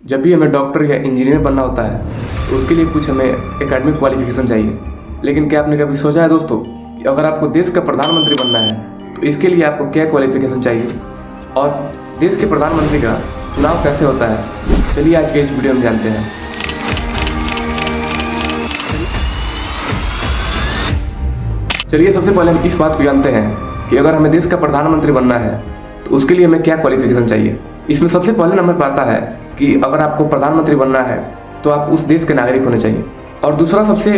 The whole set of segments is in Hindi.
जब भी हमें डॉक्टर या इंजीनियर बनना होता है तो उसके लिए कुछ हमें एकेडमिक क्वालिफिकेशन चाहिए। लेकिन क्या आपने कभी सोचा है दोस्तों कि अगर आपको देश का प्रधानमंत्री बनना है तो इसके लिए आपको क्या क्वालिफिकेशन चाहिए और देश के प्रधानमंत्री का चुनाव कैसे होता है? चलिए आज के इस वीडियो में जानते हैं। चलिए सबसे पहले हम इस बात को जानते हैं कि अगर हमें देश का प्रधानमंत्री बनना है तो उसके लिए हमें क्या क्वालिफिकेशन चाहिए। इसमें सबसे पहले नंबर पर आता है कि अगर आपको प्रधानमंत्री बनना है तो आप उस देश के नागरिक होने चाहिए। और दूसरा सबसे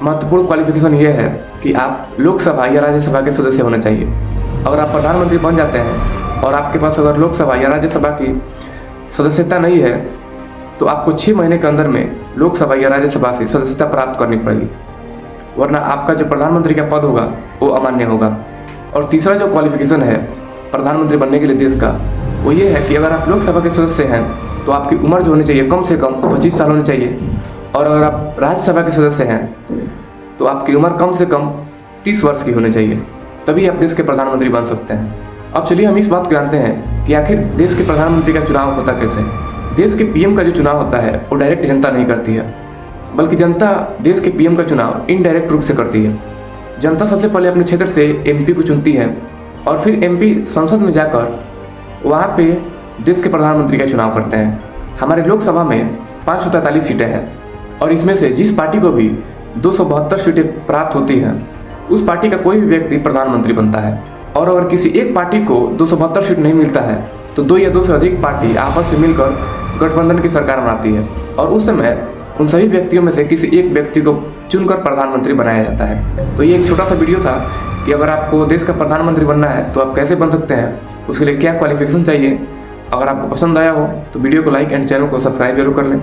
महत्वपूर्ण क्वालिफिकेशन ये है कि आप लोकसभा या राज्यसभा के सदस्य होने चाहिए। अगर आप प्रधानमंत्री बन जाते हैं और आपके पास अगर लोकसभा या राज्यसभा की सदस्यता नहीं है तो आपको 6 महीने के अंदर में लोकसभा या राज्यसभा से सदस्यता प्राप्त करनी पड़ेगी, वरना आपका जो प्रधानमंत्री का पद होगा वो अमान्य होगा। और तीसरा जो क्वालिफिकेशन है प्रधानमंत्री बनने के लिए देश का, वो ये है कि अगर आप लोकसभा के सदस्य हैं तो आपकी उम्र जो होनी चाहिए कम से कम 25 साल होनी चाहिए। और अगर आप राज्यसभा के सदस्य हैं तो आपकी उम्र कम से कम 30 वर्ष की होनी चाहिए, तभी आप देश के प्रधानमंत्री बन सकते हैं। अब चलिए हम इस बात को जानते हैं कि आखिर देश के प्रधानमंत्री का चुनाव होता कैसे है। देश के पीएम का जो चुनाव होता है वो डायरेक्ट जनता नहीं करती है, बल्कि जनता देश के पीएम का चुनाव इनडायरेक्ट रूप से करती है। जनता सबसे पहले अपने क्षेत्र से एमपी को चुनती है और फिर एमपी संसद में जाकर वहाँ पे देश के प्रधानमंत्री का चुनाव करते हैं। हमारे लोकसभा में 543 सीटें हैं और इसमें से जिस पार्टी को भी 272 सीटें प्राप्त होती हैं उस पार्टी का कोई भी व्यक्ति प्रधानमंत्री बनता है। और अगर किसी एक पार्टी को 272 सीट नहीं मिलता है तो 2 या 2 से अधिक पार्टी आपस में मिलकर गठबंधन की सरकार बनाती है और उस समय उन सभी व्यक्तियों में से किसी एक व्यक्ति को चुनकर प्रधानमंत्री बनाया जाता है। तो ये एक छोटा सा वीडियो था कि अगर आपको देश का प्रधानमंत्री बनना है तो आप कैसे बन सकते हैं, उसके लिए क्या क्वालिफिकेशन चाहिए। अगर आपको पसंद आया हो तो वीडियो को लाइक एंड चैनल को सब्सक्राइब जरूर कर लें।